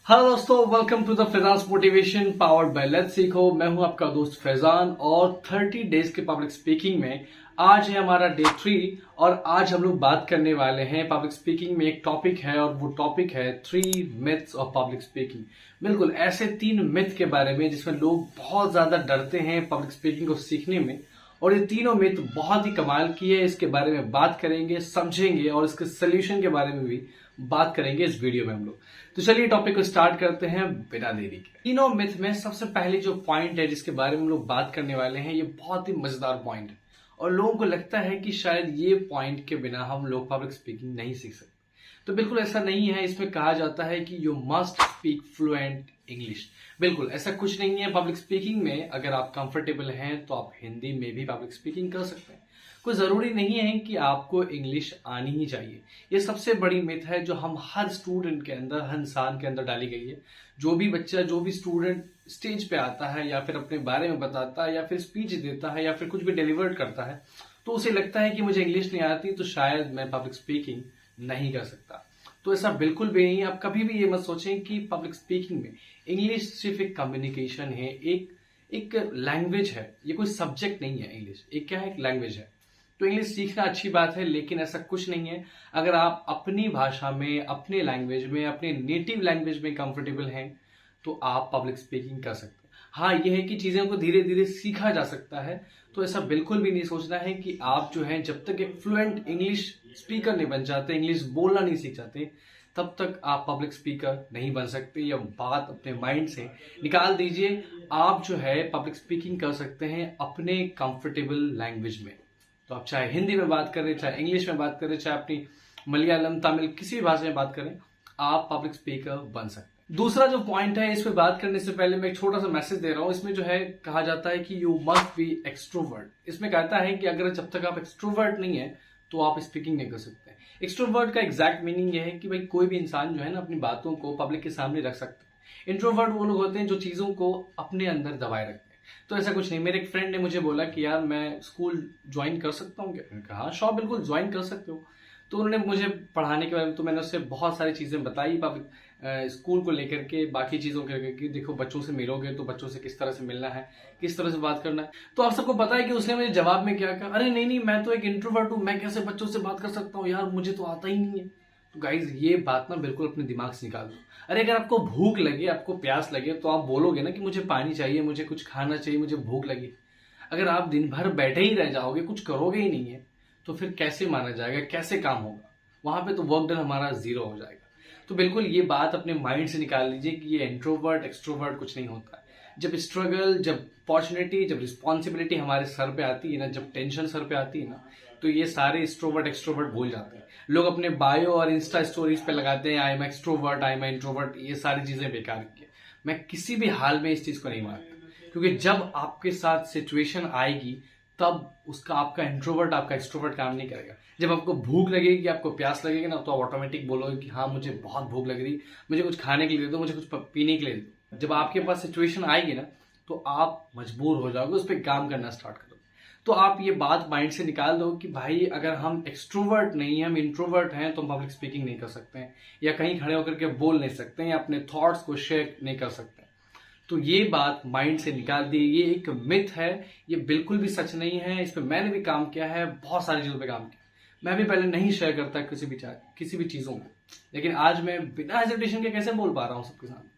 Hello दोस्तों, welcome to the Faizan motivation powered by let's सीखो। मैं हूं आपका दोस्त फैजान और 30 डेज के पब्लिक स्पीकिंग में आज है हमारा डे 3 और आज हम लोग बात करने वाले हैं पब्लिक स्पीकिंग में। एक टॉपिक है और वो टॉपिक है 3 मिथ्स ऑफ पब्लिक स्पीकिंग। बिल्कुल ऐसे 3 मिथ के बारे में जिसमें लोग बहुत ज्यादा डरते हैं पब्लिक स्पीकिंग को सीखने में, और ये तीनों मिथ बहुत ही कमाल की है। इसके बारे में बात करेंगे, समझेंगे और इसके सोल्यूशन के बारे में भी बात करेंगे इस वीडियो में हम लोग। तो चलिए टॉपिक को स्टार्ट करते हैं बिना देरी के। तीनों मिथ में सबसे पहले जो पॉइंट है जिसके बारे में हम लोग बात करने वाले हैं, ये बहुत ही मजेदार पॉइंट है और लोगों को लगता है कि शायद ये पॉइंट के बिना हम लोग पब्लिक स्पीकिंग नहीं सीख सकते। तो बिल्कुल ऐसा नहीं है। इसमें कहा जाता है कि you must speak fluent English. बिल्कुल ऐसा कुछ नहीं है। पब्लिक स्पीकिंग में अगर आप कंफर्टेबल हैं तो आप हिंदी में भी पब्लिक स्पीकिंग कर सकते हैं। कोई जरूरी नहीं है कि आपको इंग्लिश आनी ही चाहिए। ये सबसे बड़ी मिथ है जो हम हर स्टूडेंट के अंदर, हर इंसान के अंदर डाली गई है। जो भी बच्चा, जो भी स्टूडेंट स्टेज पे आता है या फिर अपने बारे में बताता है या फिर स्पीच देता है या फिर कुछ भी डिलीवर करता है, तो उसे लगता है कि मुझे इंग्लिश नहीं आती तो शायद मैं पब्लिक स्पीकिंग नहीं कर सकता। तो ऐसा बिल्कुल भी नहीं है। आप कभी भी ये मत सोचें कि पब्लिक स्पीकिंग में इंग्लिश सिर्फ एक कम्युनिकेशन है, एक लैंग्वेज है। ये कोई सब्जेक्ट नहीं है। इंग्लिश एक क्या है, एक लैंग्वेज है। तो इंग्लिश सीखना अच्छी बात है, लेकिन ऐसा कुछ नहीं है। अगर आप अपनी भाषा में, अपने लैंग्वेज में, अपने नेटिव लैंग्वेज में कंफर्टेबल हैं तो आप पब्लिक स्पीकिंग कर सकते हैं। हाँ, यह है कि चीजें को धीरे धीरे सीखा जा सकता है। तो ऐसा बिल्कुल भी नहीं सोचना है कि आप जो है जब तक एक फ्लुएंट इंग्लिश स्पीकर नहीं बन जाते, इंग्लिश बोलना नहीं सीख जाते, तब तक आप पब्लिक स्पीकर नहीं बन सकते। यह बात अपने माइंड से निकाल दीजिए। आप जो है पब्लिक स्पीकिंग कर सकते हैं अपने कंफर्टेबल लैंग्वेज में। तो आप चाहे हिंदी में बात करें, चाहे इंग्लिश में बात करें, चाहे अपनी मलयालम, तमिल, किसी भी भाषा में बात करें, आप पब्लिक स्पीकर बन सकते हैं। दूसरा जो पॉइंट है, इस पे बात करने से पहले मैं एक छोटा सा मैसेज दे रहा हूं। इसमें जो है कहा जाता है कि यू मस्ट बी एक्सट्रोवर्ट। इसमें कहता है कि अगर जब तक आप एक्सट्रोवर्ट नहीं है तो आप स्पीकिंग नहीं कर सकते। एक्सट्रोवर्ट का एग्जैक्ट मीनिंग यह है कि भाई कोई भी इंसान जो है ना अपनी बातों को पब्लिक के सामने रख सकता है। इंट्रोवर्ट वो लोग होते हैं जो चीजों को अपने अंदर दबाए रखते हैं। तो ऐसा कुछ नहीं। मेरे एक फ्रेंड ने मुझे बोला कि यार मैं स्कूल ज्वाइन कर सकता हूँ क्या? मैंने कहा श्योर, बिल्कुल ज्वाइन कर सकते हो। तो उन्होंने मुझे पढ़ाने के बारे में, तो मैंने उससे बहुत सारी चीजें बताई स्कूल को लेकर के, बाकी चीजों के लेकर के। देखो, बच्चों से मिलोगे तो बच्चों से किस तरह से मिलना है, किस तरह से बात करना है। तो आप सबको पता है कि उसने मुझे जवाब में क्या कहा, अरे नहीं नहीं, मैं तो एक इंट्रोवर्ट हूँ, मैं कैसे बच्चों से बात कर सकता हूँ यार, मुझे तो आता ही नहीं है। तो गाइज ये बात ना बिल्कुल अपने दिमाग से निकाल दो। अरे अगर आपको भूख लगे, आपको प्यास लगे, तो आप बोलोगे ना कि मुझे पानी चाहिए, मुझे कुछ खाना चाहिए, मुझे भूख लगी। अगर आप दिन भर बैठे ही रह जाओगे, कुछ करोगे ही नहीं है, तो फिर कैसे माना जाएगा, कैसे काम होगा? वहां पे तो वर्क डन हमारा जीरो हो जाएगा। तो बिल्कुल ये बात अपने माइंड से निकाल लीजिए कि ये इंट्रोवर्ट एक्सट्रोवर्ट कुछ नहीं होता। जब स्ट्रगल, जब अपॉर्चुनिटी, जब रिस्पॉन्सिबिलिटी हमारे सर पे आती है ना, जब टेंशन सर पे आती है ना, तो ये सारे एक्सट्रोवर्ट एक्सट्रोवर्ट भूल जाते हैं। लोग अपने बायो और इंस्टा स्टोरीज पे लगाते हैं I am extrovert, I am introvert. ये सारी चीजें बेकार की है। मैं किसी भी हाल में इस चीज को नहीं मानता, क्योंकि जब आपके साथ सिचुएशन आएगी तब उसका आपका इंट्रोवर्ट, आपका एक्सट्रोवर्ट काम नहीं करेगा। जब आपको भूख लगेगी, आपको प्यास लगेगी ना, तो आप ऑटोमेटिक बोलोगे कि हाँ मुझे बहुत भूख लग रही, मुझे कुछ खाने के लिए दे दो, मुझे कुछ पीने के लिए दे दो। जब आपके पास सिचुएशन आएगी ना, तो आप मजबूर हो जाओगे, उस पर काम करना स्टार्ट करोगे। तो आप ये बात माइंड से निकाल दो कि भाई अगर हम एक्सट्रोवर्ट नहीं है, हम इंट्रोवर्ट हैं, तो हम पब्लिक स्पीकिंग नहीं कर सकते हैं, या कहीं खड़े होकर के बोल नहीं सकते हैं, या अपने थॉट्स को शेयर नहीं कर सकते। तो ये बात माइंड से निकाल दी। ये एक मिथ है, ये बिल्कुल भी सच नहीं है। इस पर मैंने भी काम किया है, बहुत सारी चीजों पे काम किया। मैं भी पहले नहीं शेयर करता किसी भी चीजों को, लेकिन आज मैं बिना हेजिटेशन के कैसे बोल पा रहा हूँ सबके सामने।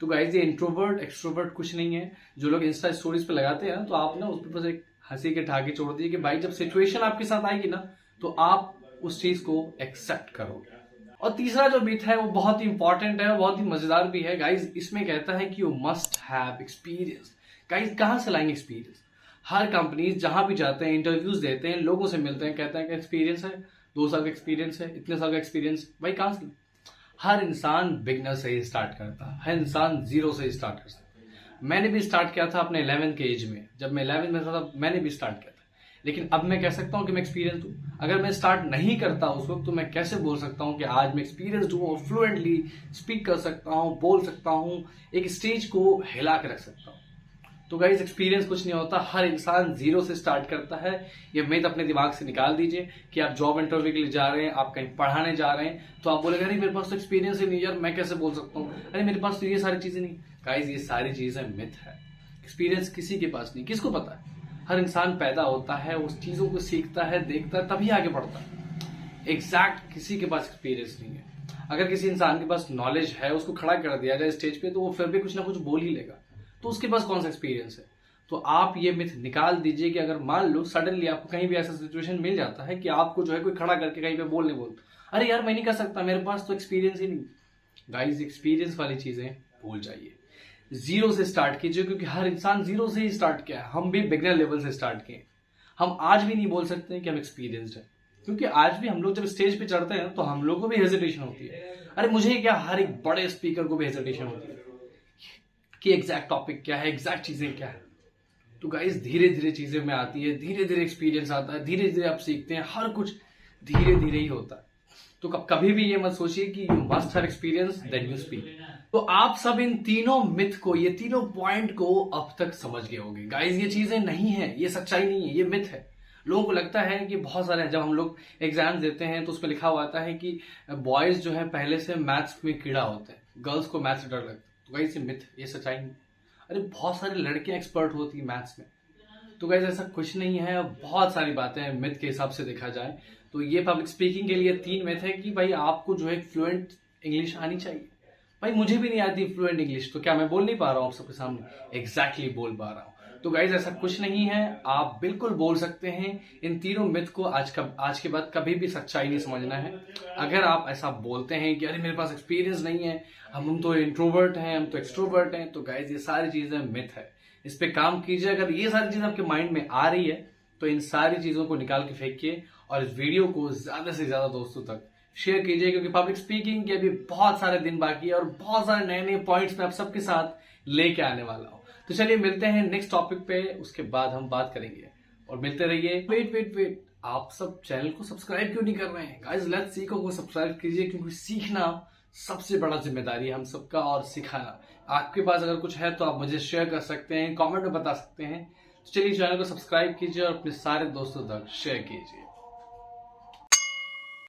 तो गाइस ये इंट्रोवर्ट एक्सट्रोवर्ट कुछ नहीं है। जो लोग इंस्टा स्टोरीज पे लगाते हैं ना, तो आप ना उस पर बस एक हंसी के ठहाके छोड़ दीजिए कि भाई जब सिचुएशन आपके साथ आएगी ना, तो आप उस चीज को एक्सेप्ट करोगे। और तीसरा जो मिथ है वो बहुत ही इंपॉर्टेंट है, बहुत ही मजेदार भी है गाइज। इसमें कहता है कि you must have experience. Guys कहां से लाएंगे एक्सपीरियंस? हर कंपनी जहां भी जाते हैं, इंटरव्यूज देते हैं, लोगों से मिलते हैं, कहते हैं कि एक्सपीरियंस है, 2 साल का एक्सपीरियंस है, इतने साल का एक्सपीरियंस। भाई कहां से? हर इंसान बिगनर से ही स्टार्ट करता है, हर इंसान जीरो से ही स्टार्ट करता है। मैंने भी स्टार्ट किया था अपने 11th के एज में। जब मैं 11th में था तब मैंने भी स्टार्ट किया था, लेकिन अब मैं कह सकता हूं कि मैं एक्सपीरियंस हूं। अगर मैं स्टार्ट नहीं करता उस वक्त, तो मैं कैसे बोल सकता हूं कि आज मैं एक्सपीरियंस हूं और फ्लुएंटली स्पीक कर सकता हूं, बोल सकता हूं, एक स्टेज को हिला के रख सकता हूं। तो गाइस एक्सपीरियंस कुछ नहीं होता, हर इंसान जीरो से स्टार्ट करता है। ये मिथ अपने दिमाग से निकाल दीजिए कि आप जॉब इंटरव्यू के लिए जा रहे हैं, आप कहीं पढ़ाने जा रहे हैं, तो आप बोलेंगे अरे मेरे पास तो एक्सपीरियंस ही नहीं यार, मैं कैसे बोल सकता हूँ, अरे मेरे पास तो ये सारी चीजें नहीं। गाइस ये सारी चीजें मिथ है। एक्सपीरियंस किसी के पास नहीं, किसको पता है? हर इंसान पैदा होता है, उस चीजों को सीखता है, देखता है, तभी आगे बढ़ता है। एग्जैक्ट किसी के पास एक्सपीरियंस नहीं है। अगर किसी इंसान के पास नॉलेज है, उसको खड़ा कर दिया जाए स्टेज पे, तो वो फिर भी कुछ ना कुछ बोल ही लेगा, तो उसके पास कौन सा एक्सपीरियंस है? तो आप ये मिथ निकाल दीजिए कि अगर मान लो सडनली आपको कहीं भी ऐसा सिचुएशन मिल जाता है कि आपको जो है कोई खड़ा करके कहीं पे बोलता, अरे यार मैं नहीं कर सकता, मेरे पास तो एक्सपीरियंस ही नहीं। गाइस एक्सपीरियंस वाली चीजें भूल जाइए, जीरो से स्टार्ट कीजिए, क्योंकि हर इंसान जीरो से ही स्टार्ट किया है। हम भी बिगनर लेवल से स्टार्ट किए। हम आज भी नहीं बोल सकते कि हम एक्सपीरियंस्ड हैं, क्योंकि आज भी हम लोग जब स्टेज पे चढ़ते हैं तो हम लोग को भी हेजिटेशन होती है। अरे मुझे क्या, हर एक बड़े स्पीकर को भी हेजिटेशन होती है कि एग्जैक्ट टॉपिक क्या है, एग्जैक्ट चीजें क्या है। तो गाइस धीरे धीरे चीजें में आती है, धीरे धीरे एक्सपीरियंस आता है, धीरे धीरे आप सीखते हैं, हर कुछ धीरे धीरे ही होता है। तो कभी भी ये मत सोचिए कि you must have experience then you speak. तो आप सब इन तीनों मिथ को, ये तीनों पॉइंट को अब तक समझ गए होंगे। गाइस ये चीजें नहीं है, ये सच्चाई नहीं है, ये मिथ है। लोगों को लगता है कि बहुत सारे, जब हम लोग एग्जाम देते हैं तो उसमें लिखा हुआ आता है कि बॉयज जो है पहले से मैथ्स में कीड़ा होते हैं, गर्ल्स को मैथ्स से डर लगता है। तो गाइस ये मिथ, ये सच्चाई नहीं। अरे बहुत सारी लड़कियां एक्सपर्ट होती है मैथ्स में। तो गाइस ऐसा कुछ नहीं है। बहुत सारी बातें मिथ के हिसाब से देखा जाए तो ये पब्लिक स्पीकिंग के लिए 3 मिथ है कि भाई आपको जो है फ्लुएंट इंग्लिश आनी चाहिए। भाई मुझे भी नहीं आती फ्लुएंट इंग्लिश, तो क्या मैं बोल नहीं पा रहा हूँ आप सबके सामने? एग्जैक्टली बोल पा रहा हूँ। तो गाइज ऐसा कुछ नहीं है, आप बिल्कुल बोल सकते हैं। इन तीनों मिथ को आज के बाद कभी भी सच्चाई नहीं समझना है। अगर आप ऐसा बोलते हैं कि अरे मेरे पास एक्सपीरियंस नहीं है, हम तो इंट्रोवर्ट हैं, हम तो एक्सट्रोवर्ट हैं, तो गाइज ये सारी चीजें मिथ है। इस पे काम कीजिए। अगर ये सारी चीजें आपके माइंड में आ रही है तो इन सारी चीजों को निकाल के फेंकिए और इस वीडियो को ज्यादा से ज्यादा दोस्तों तक शेयर कीजिए, क्योंकि पब्लिक स्पीकिंग के अभी बहुत सारे दिन बाकी है और बहुत सारे नए नए पॉइंट्स मैं आप सबके साथ लेके आने वाला हूं। तो चलिए मिलते हैं नेक्स्ट टॉपिक पे, उसके बाद हम बात करेंगे और मिलते रहिए। वेट, आप सब चैनल को सब्सक्राइब क्यों नहीं कर रहे हैं? गाइस लेट्स सीखो को सब्सक्राइब कीजिए, क्योंकि सीखना सबसे बड़ा जिम्मेदारी है हम सबका, और सिखाना। आपके पास अगर कुछ है तो आप मुझे शेयर कर सकते हैं, कमेंट में बता सकते हैं। तो चलिए चैनल को सब्सक्राइब कीजिए और अपने सारे दोस्तों तक शेयर कीजिए।